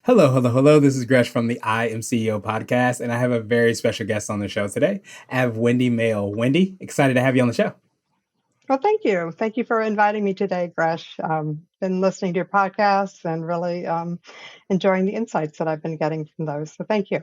Hello, hello, hello. This is Gresh from the I Am CEO podcast, and I have a very special guest on the show today. I have Wendy Mahle. Wendy, excited to have you on the show. Well, thank you. Thank you for inviting me today, Gresh. Been listening to your podcasts and really enjoying the insights that I've been getting from those. So thank you.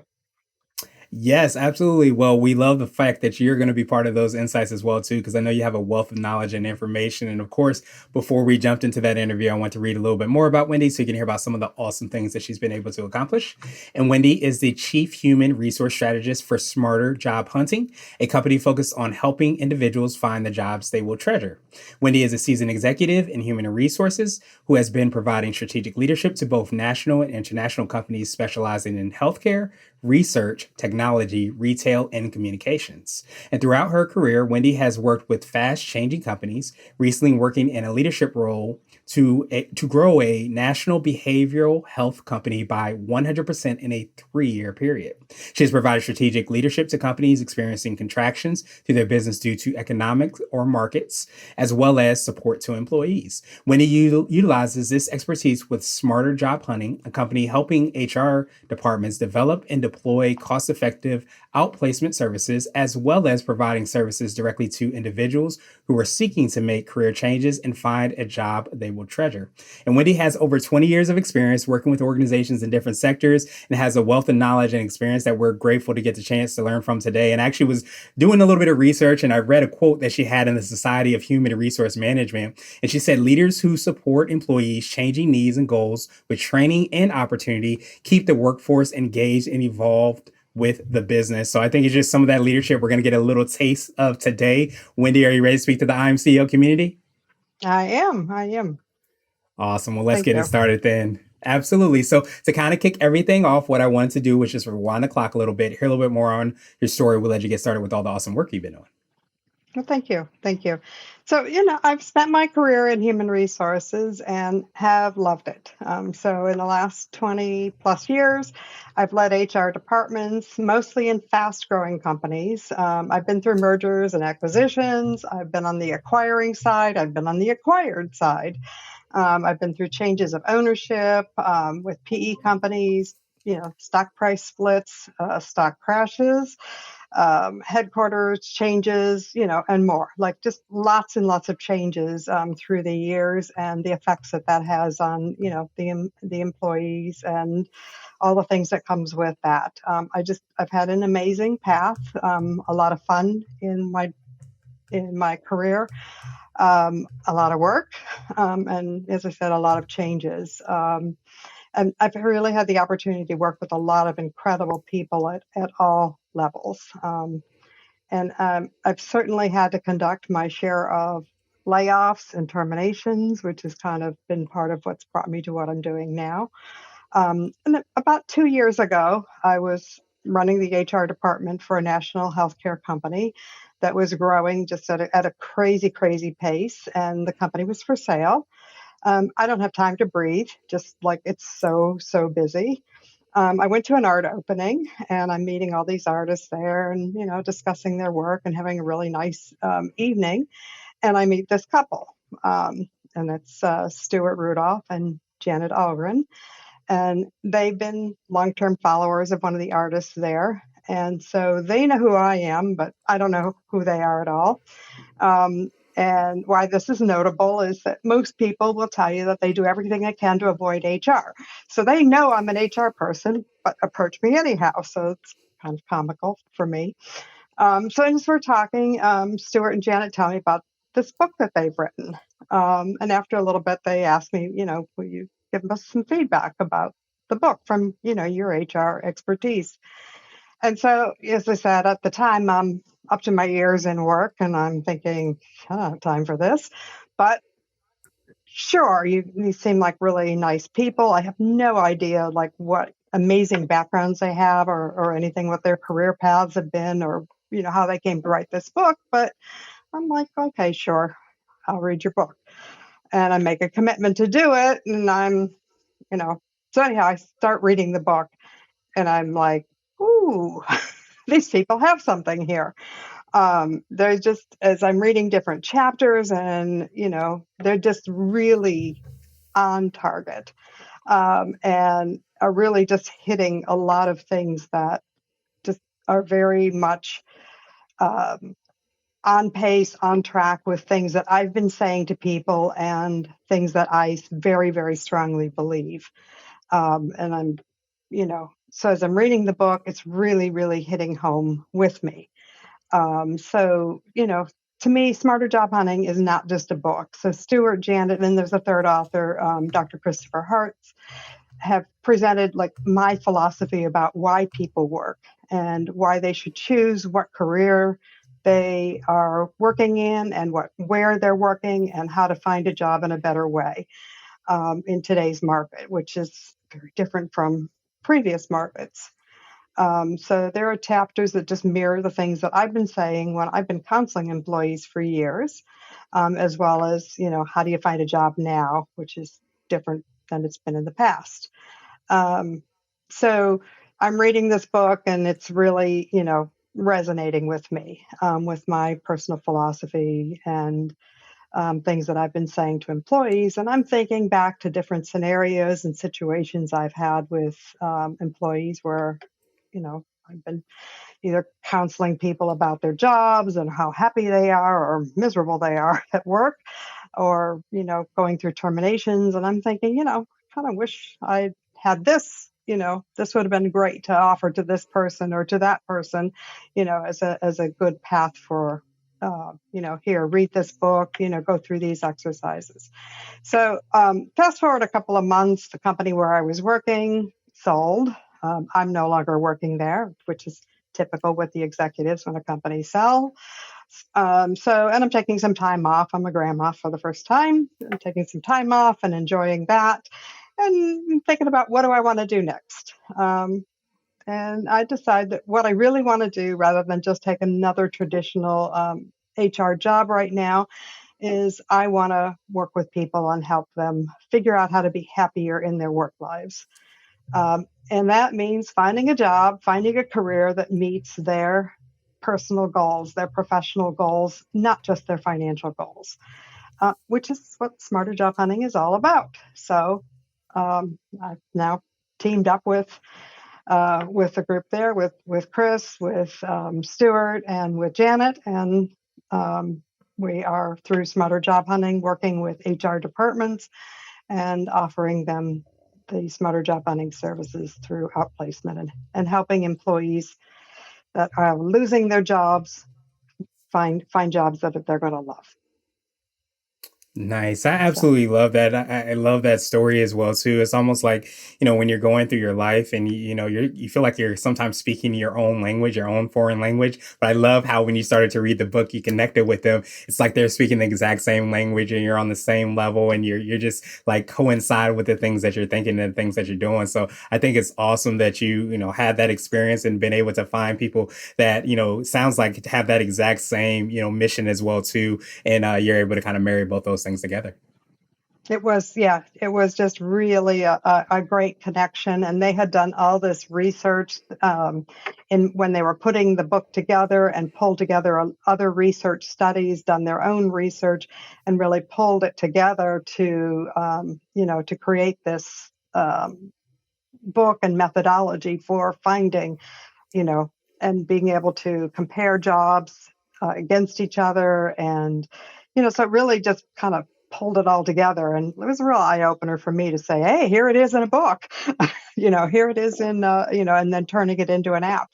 Yes, absolutely. Well, we love the fact that you're going to be part of those insights as well too, because I know you have a wealth of knowledge and information. And of course, before we jumped into that interview, I want to read a little bit more about Wendy so you can hear about some of the awesome things that she's been able to accomplish. And Wendy is the Chief Human Resource Strategist for Smarter Job Hunting, a company focused on helping individuals find the jobs they will treasure. Wendy is a seasoned executive in human resources who has been providing strategic leadership to both national and international companies specializing in healthcare, research, technology, retail, and communications. And throughout her career, Wendy has worked with fast changing companies, recently working in a leadership role to grow a national behavioral health company by 100% in a 3-year period. She has provided strategic leadership to companies experiencing contractions to their business due to economic or markets, as well as support to employees. Wendy utilizes this expertise with Smarter Job Hunting, a company helping HR departments develop and deploy cost-effective outplacement services, as well as providing services directly to individuals who are seeking to make career changes and find a job they will treasure. And Wendy has over 20 years of experience working with organizations in different sectors and has a wealth of knowledge and experience that we're grateful to get the chance to learn from today. And I actually was doing a little bit of research and I read a quote that she had in the Society of Human Resource Management. And she said, leaders who support employees changing needs and goals with training and opportunity keep the workforce engaged and evolved with the business. So I think it's just some of that leadership we're going to get a little taste of today. Wendy, are you ready to speak to the IMCO community? I am. I am. Awesome. Well, let's Thank get it you. started then. Absolutely. So to kind of kick everything off, what I wanted to do was just rewind the clock a little bit, hear a little bit more on your story. We'll let you get started with all the awesome work you've been doing. Well, thank you. Thank you. So, I've spent my career in human resources and have loved it. So, in the last 20 plus years, I've led HR departments, mostly in fast growing companies. I've been through mergers and acquisitions. I've been on the acquiring side. I've been on the acquired side. I've been through changes of ownership with PE companies, stock price splits, stock crashes, headquarters changes, and more. Like just lots and lots of changes through the years, and the effects that has on, the employees and all the things that comes with that. I've had an amazing path, a lot of fun in my career, a lot of work, and as I said, a lot of changes. And I've really had the opportunity to work with a lot of incredible people at all levels. And I've certainly had to conduct my share of layoffs and terminations, which has kind of been part of what's brought me to what I'm doing now. And about 2 years ago, I was running the HR department for a national healthcare company that was growing just at a crazy, crazy pace, and the company was for sale. I don't have time to breathe, just like it's so, so busy. I went to an art opening and I'm meeting all these artists there and, discussing their work and having a really nice evening. And I meet this couple, and it's Stuart Rudolph and Janet Algren. And they've been long term followers of one of the artists there. And so they know who I am, but I don't know who they are at all. And why this is notable is that most people will tell you that they do everything they can to avoid HR. So they know I'm an HR person, but approach me anyhow. So it's kind of comical for me. So as we're talking, Stuart and Janet tell me about this book that they've written. And after a little bit, they asked me, will you give us some feedback about the book from, your HR expertise? And so, as I said, at the time, I'm up to my ears in work and I'm thinking, I don't have time for this. But sure, you seem like really nice people. I have no idea like what amazing backgrounds they have or anything, what their career paths have been or, how they came to write this book. But I'm like, okay, sure, I'll read your book. And I make a commitment to do it. And so anyhow, I start reading the book and I'm like, ooh, these people have something here. They're just, as I'm reading different chapters and, they're just really on target. and are really just hitting a lot of things that just are very much um, on pace, on track with things that I've been saying to people and things that I very, very strongly believe. And I'm, so as I'm reading the book, it's really, really hitting home with me. So, to me, Smarter Job Hunting is not just a book. So Stuart, Janet, and there's a third author, Dr. Christopher Hartz, have presented like my philosophy about why people work and why they should choose what career they are working in and where they're working and how to find a job in a better way in today's market, which is very different from previous markets. So there are chapters that just mirror the things that I've been saying when I've been counseling employees for years, as well as, how do you find a job now, which is different than it's been in the past. Um, so I'm reading this book and it's really, resonating with me, with my personal philosophy and things that I've been saying to employees. And I'm thinking back to different scenarios and situations I've had with employees where, I've been either counseling people about their jobs and how happy they are or miserable they are at work, or, going through terminations. And I'm thinking, kind of wish I had this, this would have been great to offer to this person or to that person, as a good path for, here, read this book, go through these exercises. So fast forward a couple of months, the company where I was working sold. I'm no longer working there, which is typical with the executives when a company sell. And I'm taking some time off. I'm a grandma for the first time. I'm taking some time off and enjoying that and thinking about what do I want to do next. And I decide that what I really want to do, rather than just take another traditional HR job right now, is I want to work with people and help them figure out how to be happier in their work lives. And that means finding a job, finding a career that meets their personal goals, their professional goals, not just their financial goals, which is what Smarter Job Hunting is all about. So I've now teamed up with a group there with Chris, with Stuart, and with Janet, and we are through Smarter Job Hunting working with HR departments and offering them the Smarter Job Hunting services through outplacement and helping employees that are losing their jobs find jobs that they're going to love. Nice. I So absolutely love that. I love that story as well too. It's almost like, when you're going through your life and you feel like you're sometimes speaking your own language, your own foreign language. But I love how when you started to read the book, you connected with them. It's like they're speaking the exact same language and you're on the same level and you're just like coincide with the things that you're thinking and the things that you're doing. So I think it's awesome that had that experience and been able to find people that, sounds like have that exact same, mission as well too. And you're able to kind of marry both those things together. it was just really a great connection. And they had done all this research when they were putting the book together and pulled together other research studies, done their own research, and really pulled it together to create this book and methodology for finding, you know, and being able to compare jobs against each other. And, so it really just kind of pulled it all together. And it was a real eye opener for me to say, hey, here it is in a book, here it is in, and then turning it into an app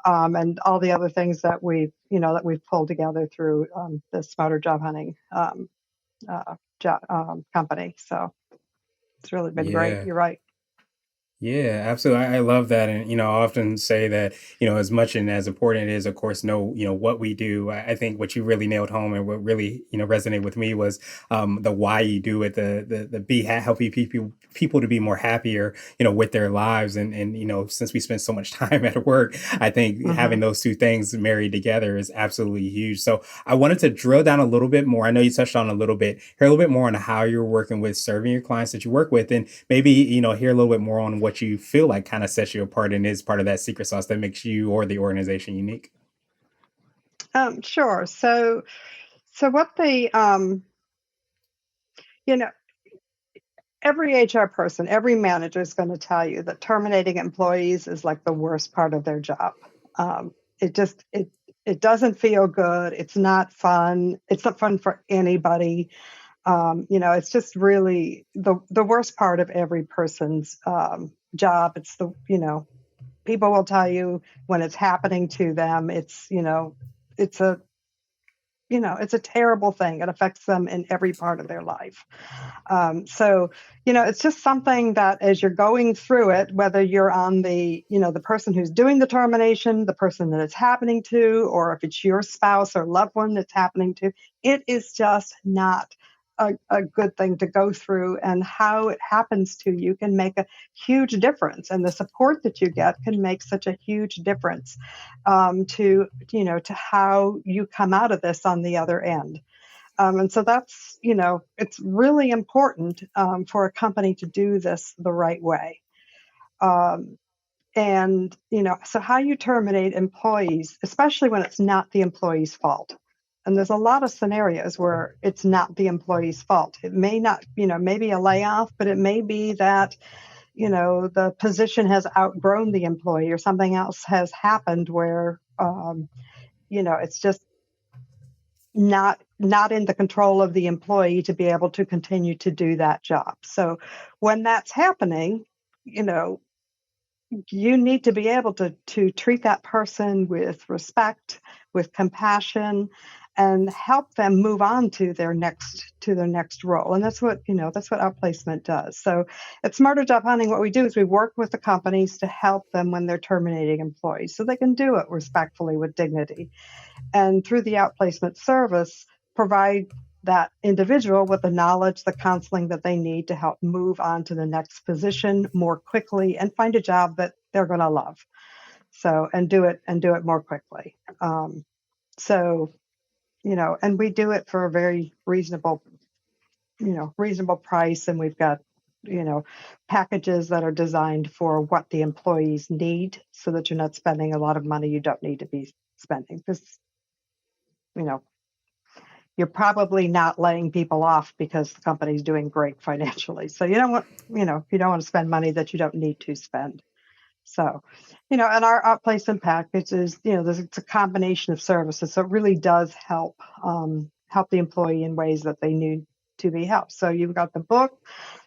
and all the other things that we've pulled together through the Smarter Job Hunting company. So it's really been great. Yeah. You're right. Yeah, absolutely. I love that. And, I often say that, as much and as important it is, of course, know, what we do. I think what you really nailed home and what really, resonated with me was the why you do it, the helping people to be more happier, with their lives. And, since we spend so much time at work, I think Hmm. having those two things married together is absolutely huge. So I wanted to drill down a little bit more. I know you touched on a little bit, hear a little bit more on how you're working with serving your clients that you work with. And maybe hear a little bit more on what you feel like kind of sets you apart and is part of that secret sauce that makes you or the organization unique. Sure. So what you know, every HR person, every manager is going to tell you that terminating employees is like the worst part of their job. It just it doesn't feel good. It's not fun. It's not fun for anybody. It's just really the worst part of every person's job. It's the people will tell you when it's happening to them. It's a it's a terrible thing. It affects them in every part of their life. So, it's just something that as you're going through it, whether you're on the person who's doing the termination, the person that it's happening to, or if it's your spouse or loved one that's happening to, it is just not a good thing to go through. And how it happens to you can make a huge difference. And the support that you get can make such a huge difference to how you come out of this on the other end. And so it's really important for a company to do this the right way. Um, so how you terminate employees, especially when it's not the employee's fault. And there's a lot of scenarios where it's not the employee's fault. It may not, maybe a layoff, but it may be that, the position has outgrown the employee or something else has happened where, it's just not in the control of the employee to be able to continue to do that job. So when that's happening, you need to be able to treat that person with respect, with compassion, and help them move on to their next role. And that's what outplacement does. So at Smarter Job Hunting, what we do is we work with the companies to help them when they're terminating employees so they can do it respectfully with dignity. And through the outplacement service, provide that individual with the knowledge, the counseling that they need to help move on to the next position more quickly and find a job that they're going to love. So, and do it more quickly. And we do it for a very reasonable price. And we've got, packages that are designed for what the employees need so that you're not spending a lot of money you don't need to be spending. Because, you know, you're probably not laying people off because the company's doing great financially. So you don't want to spend money that you don't need to spend. So, and our outplacement package is, it's a combination of services. So it really does help the employee in ways that they need to be helped. So you've got the book.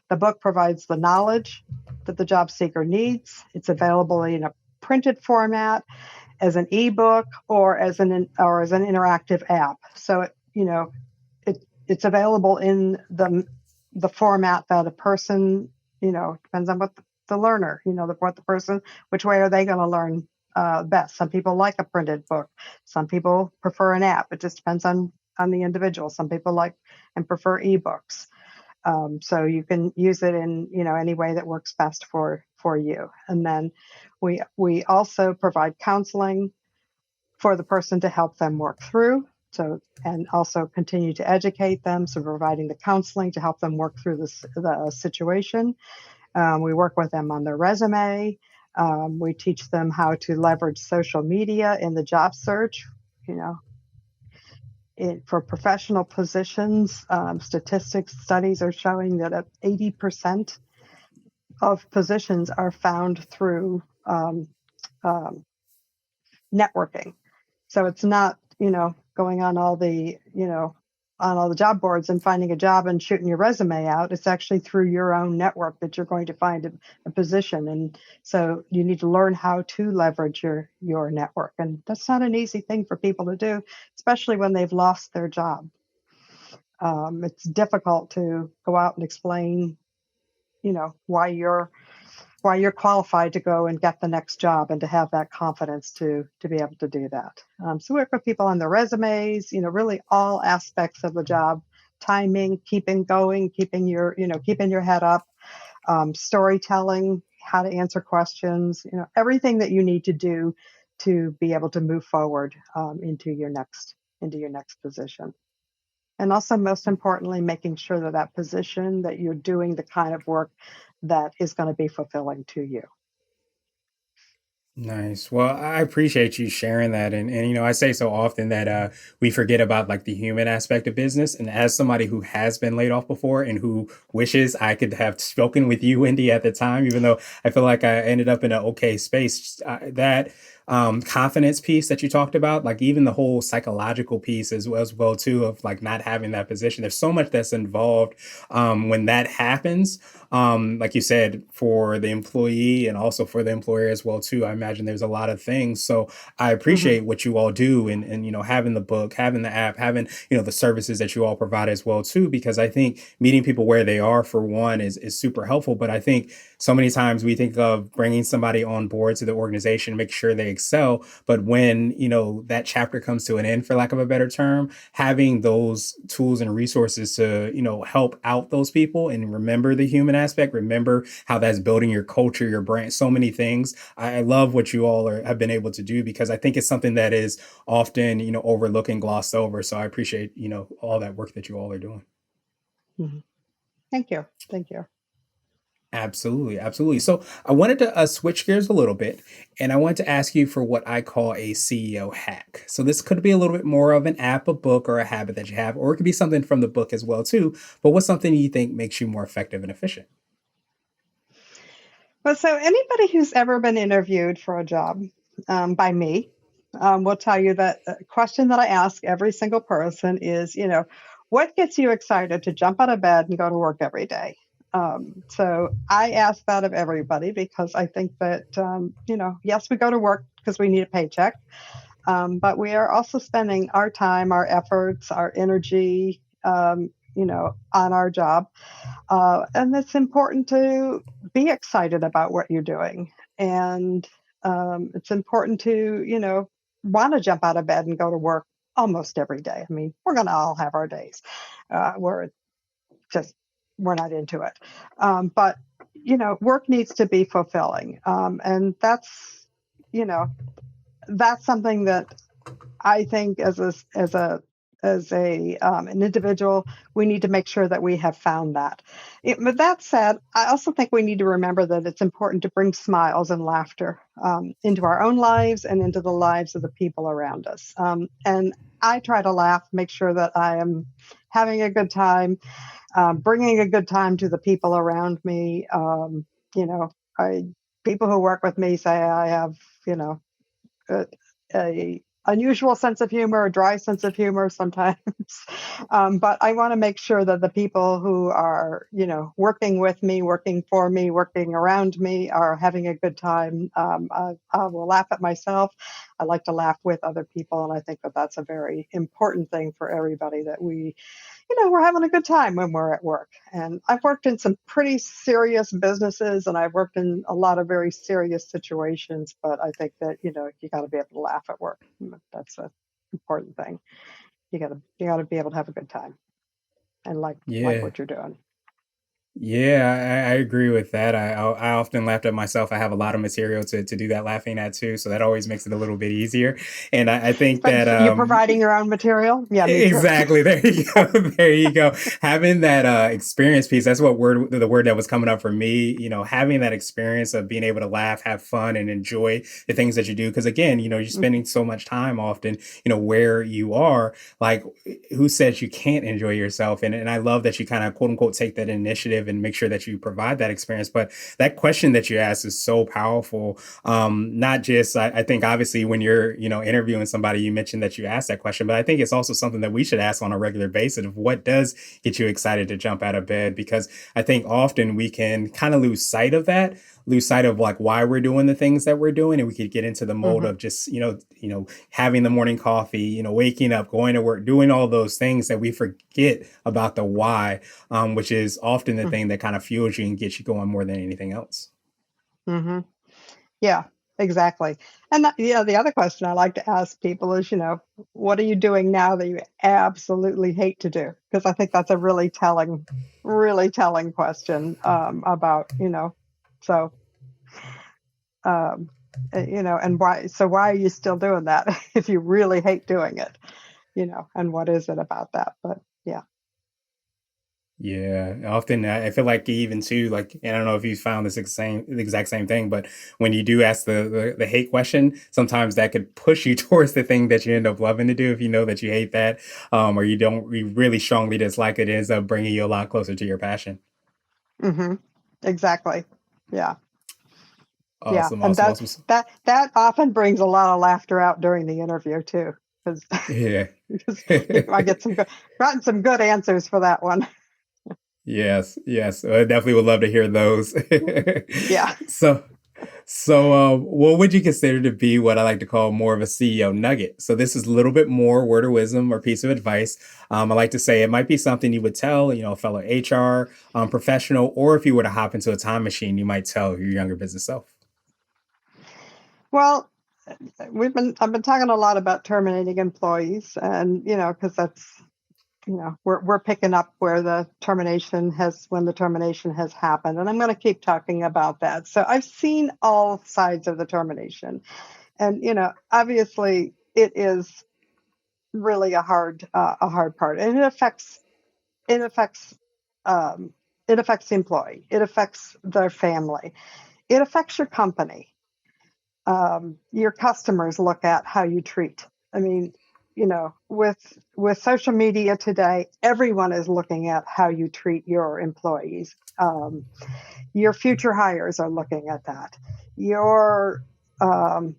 The book provides the knowledge that the job seeker needs. It's available in a printed format, as an ebook, or as an interactive app. So it's available in the format that a person, depends on what the learner, what the person, which way are they going to learn best. Some people like a printed book. Some people prefer an app. It just depends on the individual. Some people like and prefer ebooks. So you can use it in any way that works best for you. And then we also provide counseling for the person to help them work through. So, and also continue to educate them. So providing the counseling to help them work through the situation. We work with them on their resume. We teach them how to leverage social media in the job search. For professional positions, studies are showing that 80% of positions are found through networking. So it's not, going on all the job boards and finding a job and shooting your resume out. It's actually through your own network that you're going to find a position. And so you need to learn how to leverage your network. And that's not an easy thing for people to do, especially when they've lost their job. It's difficult to go out and explain, why you're qualified to go and get the next job and to have that confidence to be able to do that. So we work with people on their resumes, really all aspects of the job, timing, keeping going, keeping your head up, storytelling, how to answer questions, everything that you need to do to be able to move forward into your next position. And also, most importantly, making sure that position that you're doing the kind of work that is going to be fulfilling to you. Nice. Well, I appreciate you sharing that. And I say so often that we forget about like the human aspect of business. And as somebody who has been laid off before and who wishes I could have spoken with you, Wendy, at the time, even though I feel like I ended up in an okay space, that confidence piece that you talked about, like even the whole psychological piece as well too, of like not having that position. There's so much that's involved when that happens, like you said, for the employee and also for the employer as well too. I imagine there's a lot of things. So I Hmm. appreciate what you all do, and having the book, having the app, having the services that you all provide as well too, because I think meeting people where they are, for one, is super helpful. But I think so many times we think of bringing somebody on board to the organization, make sure they excel, but when that chapter comes to an end, for lack of a better term, having those tools and resources to help out those people and remember the human aspect, remember how that's building your culture, your brand, so many things. I love what you all have been able to do, because I think it's something that is often overlooked and glossed over. So I appreciate all that work that you all are doing. Hmm. Thank you. Thank you. Absolutely, absolutely. So I wanted to switch gears a little bit, and I wanted to ask you for what I call a CEO hack. So this could be a little bit more of an app, a book, or a habit that you have, or it could be something from the book as well too. But what's something you think makes you more effective and efficient? Well, so anybody who's ever been interviewed for a job by me will tell you that the question that I ask every single person is, what gets you excited to jump out of bed and go to work every day? So I ask that of everybody because I think that, yes, we go to work because we need a paycheck, but we are also spending our time, our efforts, our energy, on our job. And it's important to be excited about what you're doing. And it's important to, want to jump out of bed and go to work almost every day. I mean, we're going to all have our days where it's just, we're not into it. But, work needs to be fulfilling. And you know, that's something that I think as an individual, we need to make sure that we have found that. But that said, I also think we need to remember that it's important to bring smiles and laughter into our own lives and into the lives of the people around us. And I try to laugh, make sure that I am having a good time, bringing a good time to the people around me. You know, I People who work with me say I have, you know, a, a unusual sense of humor, a dry sense of humor sometimes. But I want to make sure that the people who are, working with me, working for me, working around me are having a good time. I will laugh at myself. I like to laugh with other people. And I think that that's a very important thing for everybody, that we're having a good time when we're at work. And I've worked in some pretty serious businesses and I've worked in a lot of very serious situations, but I think that, you got to be able to laugh at work. That's an important thing. You got to be able to have a good time and like Yeah. what you're doing. Yeah, I agree with that. I often laughed at myself. I have a lot of material to do that laughing at too, so that always makes it a little bit easier. And I think But that you providing your own material? Yeah, me too. exactly. There you go. There you go. Having that experience piece, that's what the word that was coming up for me, having that experience of being able to laugh, have fun, and enjoy the things that you do. Because again, you're spending so much time often, where you are. Like, who says you can't enjoy yourself? And I love that you kind of quote unquote take that initiative and make sure that you provide that experience. But that question that you asked is so powerful. Not just, I think obviously when you're, interviewing somebody, you mentioned that you asked that question, but I think it's also something that we should ask on a regular basis of what does get you excited to jump out of bed, because I think often we can kind of lose sight of like why we're doing the things that we're doing, and we could get into the mode Hmm. of just having the morning coffee, waking up, going to work, doing all those things that we forget about the why, which is often the thing that kind of fuels you and gets you going more than anything else. Hmm. Yeah, exactly. And the other question I like to ask people is, what are you doing now that you absolutely hate to do? Because I think that's a really telling question about, so, um, and why, so why are you still doing that if you really hate doing it, and what is it about that? But yeah. Yeah, often I feel like even too, like, and I don't know if you found this the exact same thing, but when you do ask the hate question, sometimes that could push you towards the thing that you end up loving to do if you know that you hate that, or you really strongly dislike it. It ends up bringing you a lot closer to your passion. Hmm. Exactly. Yeah. Yeah. Awesome, And awesome, that awesome. that often brings a lot of laughter out during the interview too, because Yeah. because I get gotten some good answers for that one. Yes, yes. I definitely would love to hear those. Yeah. So, what would you consider to be what I like to call more of a CEO nugget? So, this is a little bit more word of wisdom or piece of advice. I like to say it might be something you would tell, a fellow HR professional, or if you were to hop into a time machine, you might tell your younger business self. Well, I've been talking a lot about terminating employees, and because that's we're picking up where the termination has when the termination has happened, and I'm going to keep talking about that. So I've seen all sides of the termination, and obviously it is really a hard part, and it affects um, it affects the employee, it affects their family, it affects your company. Your customers look at how you treat. I mean, with social media today, everyone is looking at how you treat your employees. Your future hires are looking at that. Um,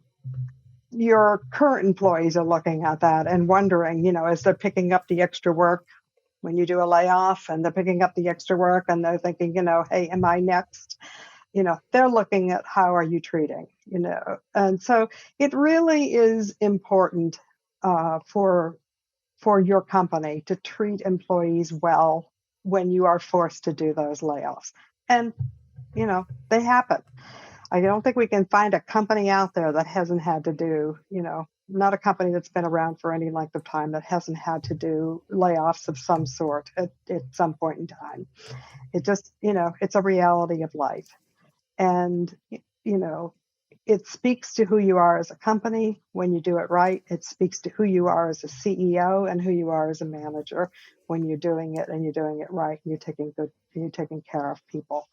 your current employees are looking at that and wondering, as they're picking up the extra work when you do a layoff, and they're picking up the extra work and they're thinking, hey, am I next? They're looking at how are you treating, and so it really is important for your company to treat employees well when you are forced to do those layoffs. And they happen. I don't think we can find a company out there that hasn't had to do, not a company that's been around for any length of time that hasn't had to do layoffs of some sort at some point in time. It just, it's a reality of life. And, you know, it speaks to who you are as a company when you do it right. It speaks to who you are as a CEO and who you are as a manager when you're doing it and you're doing it right and you're taking care of people.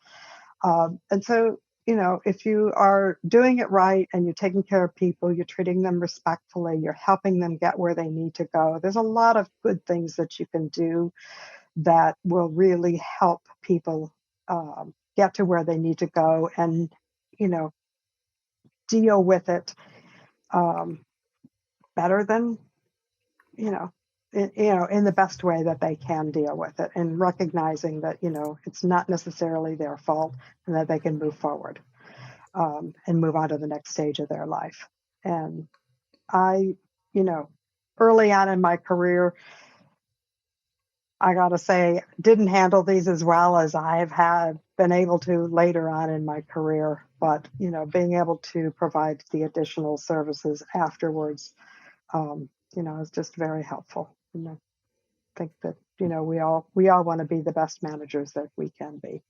And so, if you are doing it right and you're taking care of people, you're treating them respectfully, you're helping them get where they need to go. There's a lot of good things that you can do that will really help people get to where they need to go and, you know, deal with it um, better than, you know, in the best way that they can deal with it, and recognizing that, it's not necessarily their fault and that they can move forward and move on to the next stage of their life. And I, you know, early on in my career, I got to say, didn't handle these as well as I've had been able to later on in my career. But, being able to provide the additional services afterwards, is just very helpful. And I think that, we all want to be the best managers that we can be.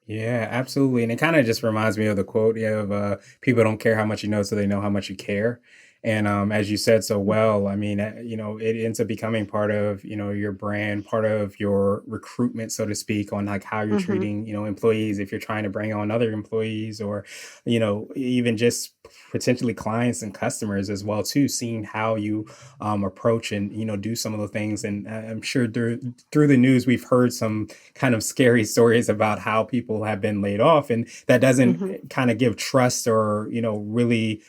Yeah, absolutely. And it kind of just reminds me of the quote, yeah, of people don't care how much you know, so they know how much you care. And as you said so well, I mean, it ends up becoming part of, your brand, part of your recruitment, so to speak, on like how you're Mm-hmm. treating, employees, if you're trying to bring on other employees or, even just potentially clients and customers as well, too, seeing how you approach and, do some of the things. And I'm sure through the news, we've heard some kind of scary stories about how people have been laid off, and that doesn't Mm-hmm. kind of give trust or really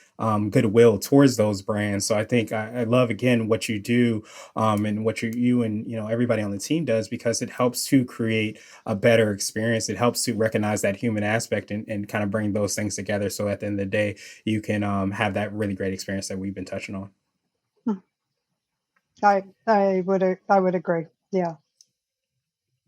goodwill towards those brands. So I think I love again what you do, and what you and everybody on the team does, because it helps to create a better experience. It helps to recognize that human aspect and kind of bring those things together, so at the end of the day you can have that really great experience that we've been touching on. I would agree. Yeah.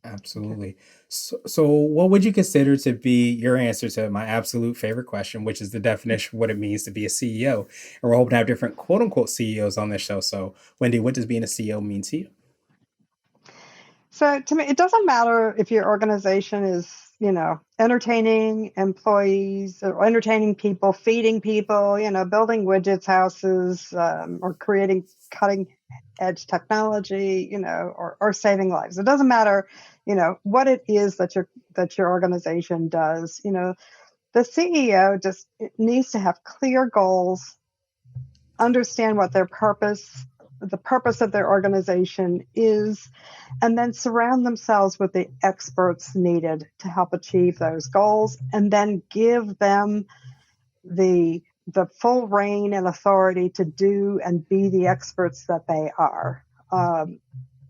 Okay. Absolutely. So what would you consider to be your answer to my absolute favorite question, which is the definition of what it means to be a CEO? And we're hoping to have different quote unquote CEOs on this show. So, Wendy, what does being a CEO mean to you? So to me, it doesn't matter if your organization is, entertaining employees or entertaining people, feeding people, building widgets, houses, or creating cutting edge technology, or saving lives. It doesn't matter, what it is that your organization does. The CEO just needs to have clear goals, understand what the purpose of their organization is, and then surround themselves with the experts needed to help achieve those goals, and then give them the full reign and authority to do and be the experts that they are.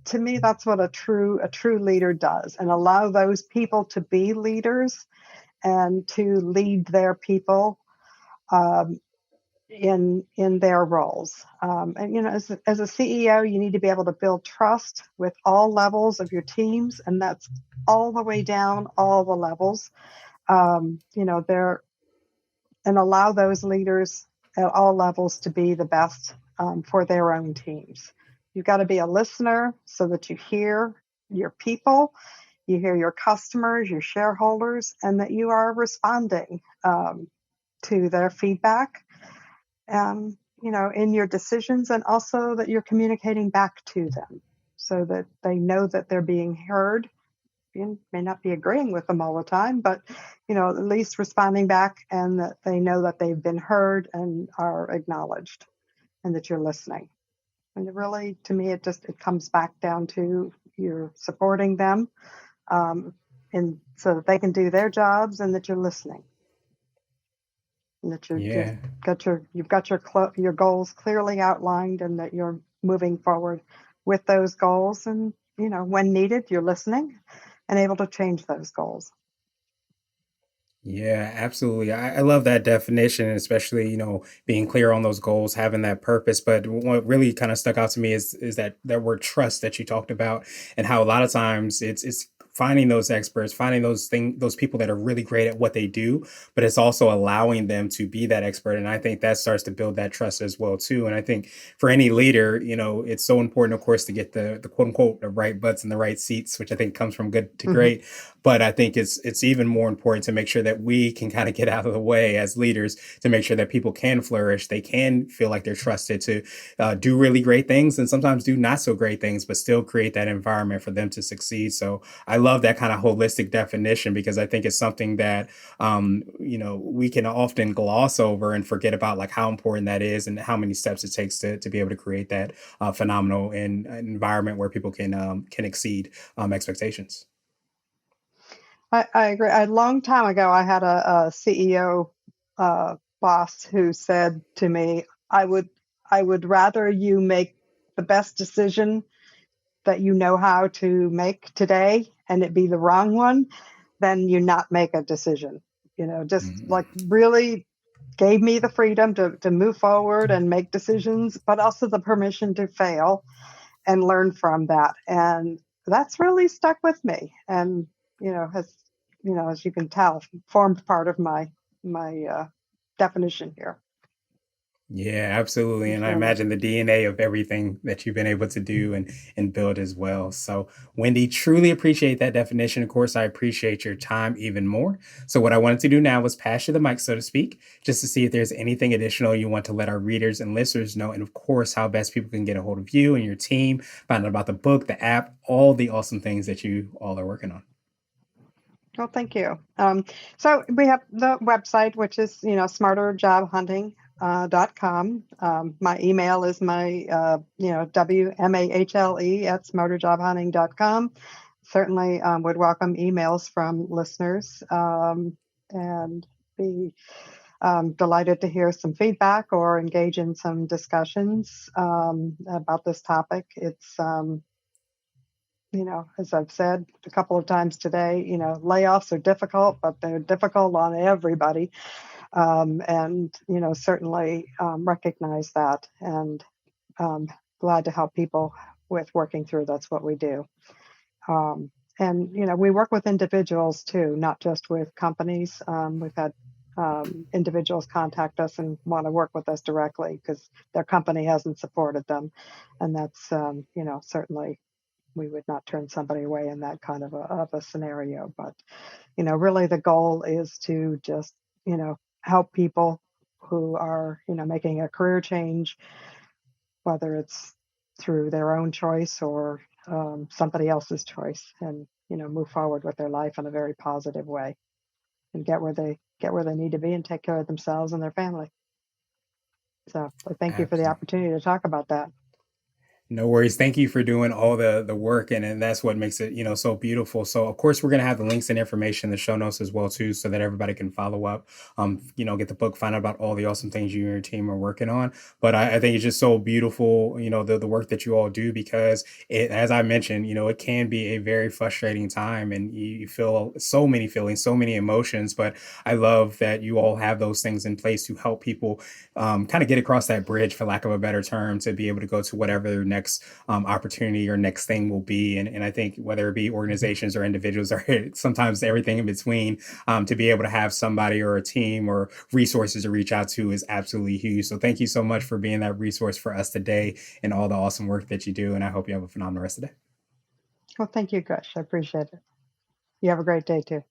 To me, that's what a true leader does, and allow those people to be leaders and to lead their people. Um, in their roles. And as a CEO, you need to be able to build trust with all levels of your teams, and that's all the way down, all the levels. There and allow those leaders at all levels to be the best for their own teams. You've got to be a listener so that you hear your people, you hear your customers, your shareholders, and that you are responding to their feedback, in your decisions, and also that you're communicating back to them so that they know that they're being heard. You may not be agreeing with them all the time, but at least responding back, and that they know that they've been heard and are acknowledged, and that you're listening. And really, to me, it comes back down to you're supporting them, and so that they can do their jobs, and that you're listening, and that Yeah. you've got your goals clearly outlined, and that you're moving forward with those goals, and when needed you're listening and able to change those goals. Yeah, absolutely. I love that definition, especially, being clear on those goals, having that purpose. But what really kind of stuck out to me is that word trust that you talked about, and how a lot of times it's finding those experts, finding those people that are really great at what they do, but it's also allowing them to be that expert. And I think that starts to build that trust as well too. And I think for any leader, it's so important, of course, to get the quote unquote the right butts in the right seats, which I think comes from good to Hmm. great. But I think it's even more important to make sure that we can kind of get out of the way as leaders to make sure that people can flourish. They can feel like they're trusted to do really great things, and sometimes do not so great things, but still create that environment for them to succeed. So I love that kind of holistic definition, because I think it's something that we can often gloss over and forget about, like how important that is and how many steps it takes to be able to create that phenomenal environment where people can exceed expectations. I agree. A long time ago, I had a CEO boss who said to me, I would rather you make the best decision that you know how to make today, and it be the wrong one, than you not make a decision. Just Mhm. like really gave me the freedom to move forward and make decisions, but also the permission to fail and learn from that. And that's really stuck with me, and has, as you can tell, formed part of my definition here. Yeah, absolutely. And I So imagine the DNA of everything that you've been able to do and build as well. So, Wendy, truly appreciate that definition. Of course, I appreciate your time even more. So, what I wanted to do now was pass you the mic, so to speak, just to see if there's anything additional you want to let our readers and listeners know. And of course, how best people can get a hold of you and your team, find out about the book, the app, all the awesome things that you all are working on. well, thank you. So we have the website, which is, smarterjobhunting.com. My email is my, WMAHLE at smarterjobhunting.com. Certainly would welcome emails from listeners, and be delighted to hear some feedback or engage in some discussions about this topic. It's, as I've said a couple of times today, layoffs are difficult, but they're difficult on everybody. And, certainly recognize that, and um, glad to help people with working through. That's what we do. Um, and, we work with individuals too, not just with companies. We've had individuals contact us and want to work with us directly because their company hasn't supported them. And that's, certainly we would not turn somebody away in that kind of a scenario. But really the goal is to just help people who are making a career change, whether it's through their own choice or somebody else's choice, and move forward with their life in a very positive way and get where they need to be and take care of themselves and their family. So I thank you for the Absolutely. opportunity to talk about that. No worries. Thank you for doing all the work, and that's what makes it, so beautiful. So of course we're gonna have the links and information in the show notes as well too, so that everybody can follow up, get the book, find out about all the awesome things you and your team are working on. But I think it's just so beautiful, the work that you all do, because as I mentioned, it can be a very frustrating time, and you feel so many feelings, so many emotions. But I love that you all have those things in place to help people kind of get across that bridge, for lack of a better term, to be able to go to whatever their next opportunity or next thing will be. And I think whether it be organizations or individuals or sometimes everything in between, to be able to have somebody or a team or resources to reach out to is absolutely huge. So thank you so much for being that resource for us today and all the awesome work that you do. And I hope you have a phenomenal rest of the day. Well, thank you, Gush. I appreciate it. You have a great day too.